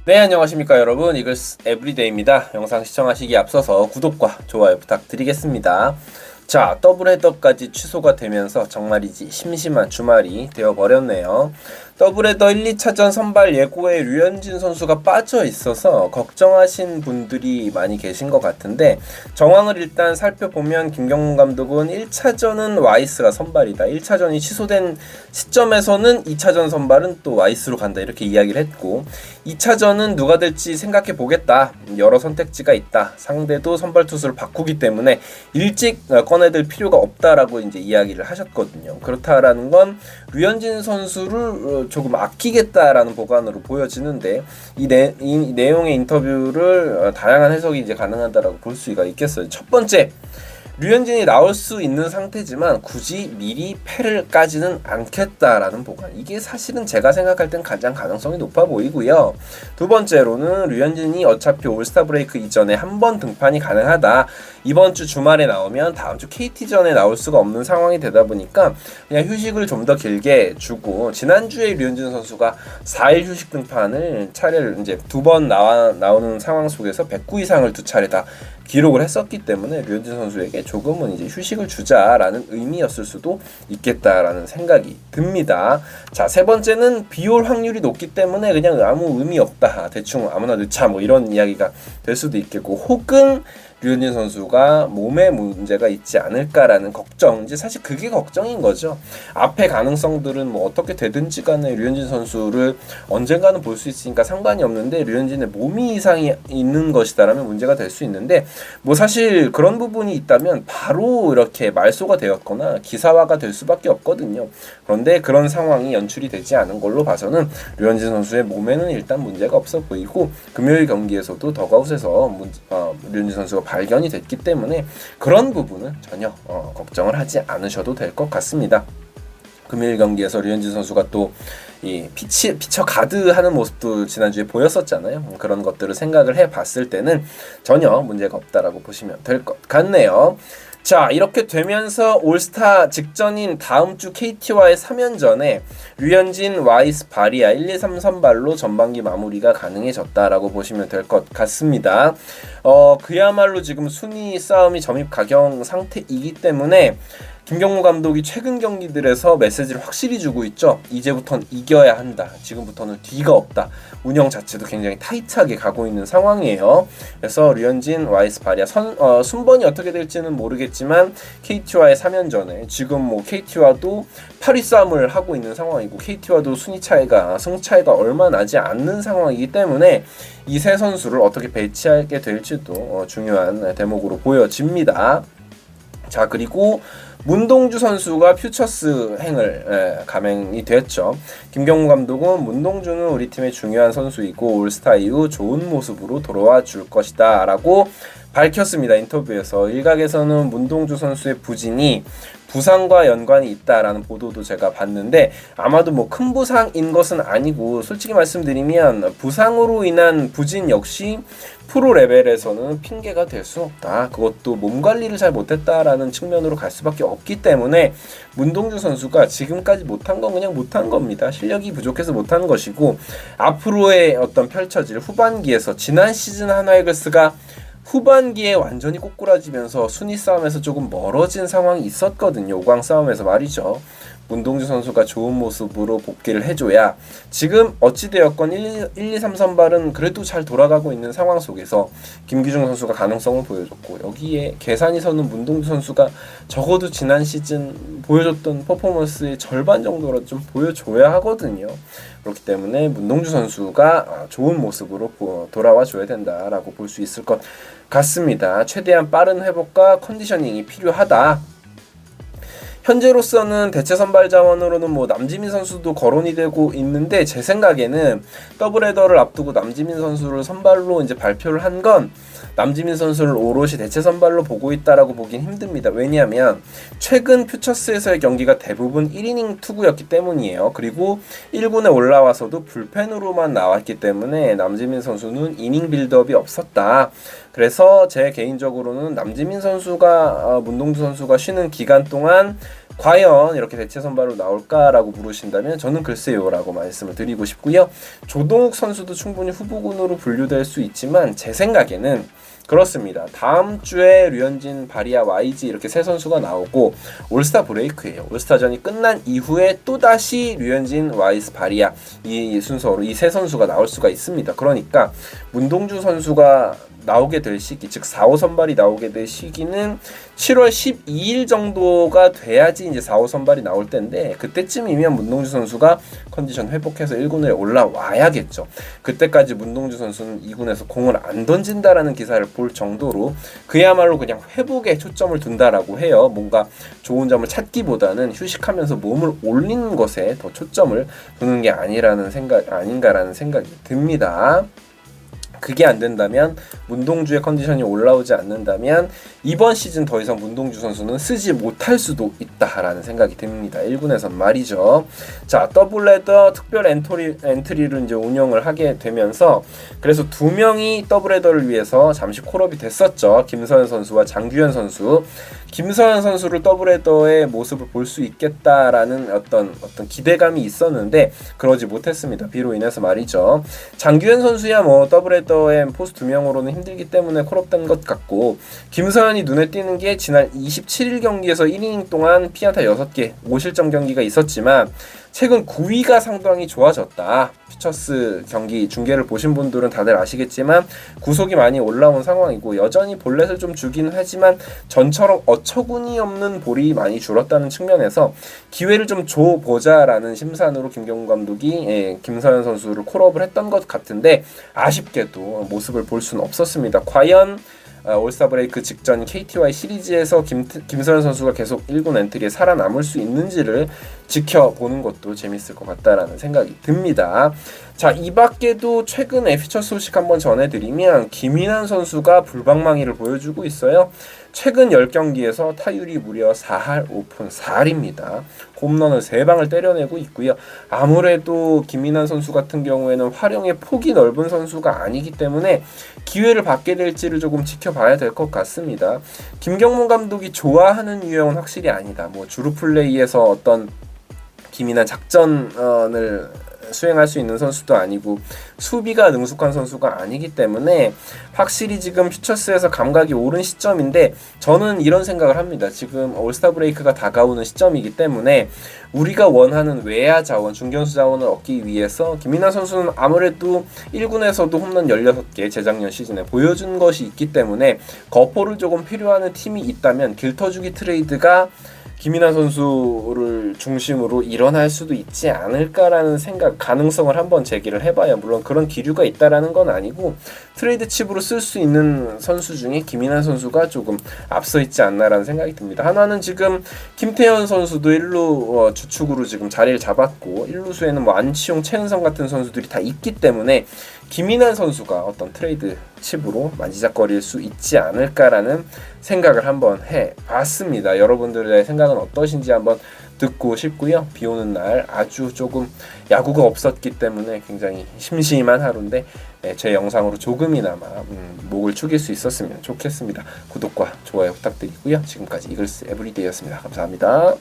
네, 안녕하십니까 여러분. 이글스 에브리데이입니다. 영상 시청하시기에 앞서서 구독과 좋아요 부탁드리겠습니다. 자, 더블헤더까지 취소가 되면서 정말이지 심심한 주말이 되어버렸네요. 더블헤더 1, 2차전 선발 예고에 류현진 선수가 빠져 있어서 걱정하신 분들이 많이 계신 것 같은데, 정황을 일단 살펴보면 김경문 감독은 1차전은 와이스가 선발이다, 1차전이 취소된 시점에서는 2차전 선발은 또 와이스로 간다, 이렇게 이야기를 했고, 2차전은 누가 될지 생각해 보겠다, 여러 선택지가 있다, 상대도 선발 투수를 바꾸기 때문에 일찍 꺼내들 필요가 없다라고 이제 이야기를 하셨거든요. 그렇다라는 건 류현진 선수를 조금 아끼겠다라는 보관으로 보여지는데, 이 내용의 인터뷰를 다양한 해석이 이제 가능하다라고 볼 수가 있겠어요. 첫 번째, 류현진이 나올 수 있는 상태지만 굳이 미리 패를 까지는 않겠다라는 보관. 이게 사실은 제가 생각할 땐 가장 가능성이 높아 보이고요. 두 번째로는 류현진이 어차피 올스타 브레이크 이전에 한 번 등판이 가능하다, 이번 주 주말에 나오면 다음 주 KT전에 나올 수가 없는 상황이 되다 보니까 그냥 휴식을 좀 더 길게 주고, 지난주에 류현진 선수가 4일 휴식 등판을 차례를 이제 두 번 나오는 상황 속에서 109 이상을 두 차례 다 기록을 했었기 때문에 류현진 선수에게 조금은 이제 휴식을 주자라는 의미였을 수도 있겠다라는 생각이 듭니다. 자, 세 번째는 비올 확률이 높기 때문에 그냥 아무 의미 없다, 대충 아무나 넣자, 뭐 이런 이야기가 될 수도 있겠고, 혹은 류현진 선수가 몸에 문제가 있지 않을까라는 걱정인지, 사실 그게 걱정인 거죠. 앞에 가능성들은 뭐 어떻게 되든지 간에 류현진 선수를 언젠가는 볼 수 있으니까 상관이 없는데, 류현진의 몸이 이상이 있는 것이다라면 문제가 될 수 있는데, 뭐 사실 그런 부분이 있다면 바로 이렇게 말소가 되었거나 기사화가 될 수밖에 없거든요. 그런데 그런 상황이 연출이 되지 않은 걸로 봐서는 류현진 선수의 몸에는 일단 문제가 없어 보이고, 금요일 경기에서도 더가웃에서 류현진 선수가 발견이 됐기 때문에 그런 부분은 전혀 걱정을 하지 않으셔도 될 것 같습니다. 금요일 경기에서 류현진 선수가 또 이 피처 가드 하는 모습도 지난주에 보였었잖아요. 그런 것들을 생각을 해봤을 때는 전혀 문제가 없다라고 보시면 될 것 같네요. 자, 이렇게 되면서 올스타 직전인 다음 주 KT와의 3연전에 류현진, 와이스, 바리아 1, 2, 3 선발로 전반기 마무리가 가능해졌다라고 보시면 될 것 같습니다. 그야말로 지금 순위 싸움이 점입 가경 상태이기 때문에 김경무 감독이 최근 경기들에서 메시지를 확실히 주고 있죠. 이제부터는 이겨야 한다, 지금부터는 뒤가 없다. 운영 자체도 굉장히 타이트하게 가고 있는 상황이에요. 그래서 류현진, 와이스, 바리아 순번이 어떻게 될지는 모르겠지만 KT와의 3연전에 지금 뭐 KT와도 8위 싸움을 하고 있는 상황이고, KT와도 승 차이가 얼마 나지 않는 상황이기 때문에 이 세 선수를 어떻게 배치하게 될지도 중요한 대목으로 보여집니다. 자, 그리고 문동주 선수가 퓨처스 행을 감행이 됐죠. 김경무 감독은 문동주는 우리 팀의 중요한 선수이고 올스타 이후 좋은 모습으로 돌아와 줄 것이다 라고 밝혔습니다. 인터뷰에서 일각에서는 문동주 선수의 부진이 부상과 연관이 있다라는 보도도 제가 봤는데, 아마도 뭐 큰 부상인 것은 아니고, 솔직히 말씀드리면 부상으로 인한 부진 역시 프로 레벨에서는 핑계가 될 수 없다. 그것도 몸 관리를 잘 못했다라는 측면으로 갈 수밖에 없기 때문에 문동주 선수가 지금까지 못한 건 그냥 못한 겁니다. 실력이 부족해서 못한 것이고, 앞으로의 어떤 펼쳐질 후반기에서, 지난 시즌 하나이글스가 후반기에 완전히 꼬꾸라지면서 순위 싸움에서 조금 멀어진 상황이 있었거든요. 5강 싸움에서 말이죠. 문동주 선수가 좋은 모습으로 복귀를 해줘야, 지금 어찌되었건 1, 2, 3 선발은 그래도 잘 돌아가고 있는 상황 속에서 김기중 선수가 가능성을 보여줬고, 여기에 계산이 서는 문동주 선수가 적어도 지난 시즌 보여줬던 퍼포먼스의 절반 정도로 좀 보여줘야 하거든요. 그렇기 때문에 문동주 선수가 좋은 모습으로 돌아와 줘야 된다라고 볼 수 있을 것 같습니다. 최대한 빠른 회복과 컨디셔닝이 필요하다. 현재로서는 대체 선발 자원으로는 뭐 남지민 선수도 거론이 되고 있는데, 제 생각에는 더블헤더를 앞두고 남지민 선수를 선발로 이제 발표를 한 건 남지민 선수를 오롯이 대체 선발로 보고 있다라고 보긴 힘듭니다. 왜냐하면 최근 퓨처스에서의 경기가 대부분 1이닝 투구였기 때문이에요. 그리고 1군에 올라와서도 불펜으로만 나왔기 때문에 남지민 선수는 이닝 빌드업이 없었다. 그래서 제 개인적으로는 남지민 선수가 문동주 선수가 쉬는 기간 동안 과연 이렇게 대체 선발로 나올까라고 물으신다면 저는 글쎄요라고 말씀을 드리고 싶고요. 조동욱 선수도 충분히 후보군으로 분류될 수 있지만 제 생각에는 그렇습니다. 다음 주에 류현진, 바리아, YG 이렇게 세 선수가 나오고 올스타 브레이크예요. 올스타전이 끝난 이후에 또다시 류현진, YS, 바리아 이 순서로 이 세 선수가 나올 수가 있습니다. 그러니까 문동주 선수가 나오게 될 시기, 즉 4호 선발이 나오게 될 시기는 7월 12일 정도가 돼야지 이제 4호 선발이 나올 텐데 그때쯤이면 문동주 선수가 컨디션 회복해서 1군에 올라와야겠죠. 그때까지 문동주 선수는 2군에서 공을 안 던진다라는 기사를 볼 정도로 그야말로 그냥 회복에 초점을 둔다라고 해요. 뭔가 좋은 점을 찾기보다는 휴식하면서 몸을 올리는 것에 더 초점을 두는 게 아닌가라는 생각이 듭니다. 그게 안 된다면 문동주의 컨디션이 올라오지 않는다면 이번 시즌 더 이상 문동주 선수는 쓰지 못할 수도 있다라는 생각이 듭니다. 1군에선 말이죠. 자, 더블헤더 특별 엔트리를 이제 운영을 하게 되면서 그래서 두 명이 더블헤더를 위해서 잠시 콜업이 됐었죠. 김서현 선수와 장규현 선수. 김서현 선수를 더블헤더의 모습을 볼 수 있겠다라는 어떤 기대감이 있었는데 그러지 못했습니다. 비로 인해서 말이죠. 장규현 선수야 뭐 더블헤더의 포수 두 명으로는 힘들기 때문에 콜업된 것 같고 김서현이 눈에 띄는 게 지난 27일 경기에서 1이닝 동안 피안타 6개 5실점 경기가 있었지만 최근 9위가 상당히 좋아졌다. 피처스 경기 중계를 보신 분들은 다들 아시겠지만 구속이 많이 올라온 상황이고 여전히 볼넷을 좀 주긴 하지만 전처럼 어처구니 없는 볼이 많이 줄었다는 측면에서 기회를 좀 줘보자라는 심산으로 김경문 감독이 김서현 선수를 콜업을 했던 것 같은데 아쉽게도 모습을 볼 수는 없었습니다. 과연 올스타 브레이크 직전 KT와의 시리즈에서 김서현 선수가 계속 1군 엔트리에 살아남을 수 있는지를 지켜보는 것도 재밌을 것 같다라는 생각이 듭니다. 자, 이 밖에도 최근에 피처 소식 한번 전해드리면 김인환 선수가 불방망이를 보여주고 있어요. 최근 10경기에서 타율이 무려 4할 5푼 4할입니다. 홈런을 3방을 때려내고 있고요. 아무래도 김인환 선수 같은 경우에는 활용의 폭이 넓은 선수가 아니기 때문에 기회를 받게 될지를 조금 지켜봐야 될 것 같습니다. 김경문 감독이 좋아하는 유형은 확실히 아니다. 뭐 주루 플레이에서 어떤 김인환 작전을 수행할 수 있는 선수도 아니고 수비가 능숙한 선수가 아니기 때문에 확실히 지금 퓨처스에서 감각이 오른 시점인데 저는 이런 생각을 합니다. 지금 올스타 브레이크가 다가오는 시점이기 때문에 우리가 원하는 외야 자원, 중견수 자원을 얻기 위해서 김인환 선수는 아무래도 1군에서도 홈런 16개 재작년 시즌에 보여준 것이 있기 때문에 거포를 조금 필요하는 팀이 있다면 길터주기 트레이드가 김인환 선수를 중심으로 일어날 수도 있지 않을까라는 생각, 가능성을 한번 제기를 해봐요. 물론 그런 기류가 있다라는 건 아니고 트레이드 칩으로 쓸 수 있는 선수 중에 김인환 선수가 조금 앞서 있지 않나라는 생각이 듭니다. 하나는 지금 김태현 선수도 1루 주축으로 지금 자리를 잡았고 1루수에는 뭐 안치홍, 최은성 같은 선수들이 다 있기 때문에 김인환 선수가 어떤 트레이드 칩으로 만지작거릴 수 있지 않을까라는 생각을 한번 해봤습니다. 여러분들의 생각은 어떠신지 한번 듣고 싶고요. 비 오는 날 아주 조금 야구가 없었기 때문에 굉장히 심심한 하루인데 제 영상으로 조금이나마 목을 축일 수 있었으면 좋겠습니다. 구독과 좋아요 부탁드리고요. 지금까지 이글스 에브리데이였습니다. 감사합니다.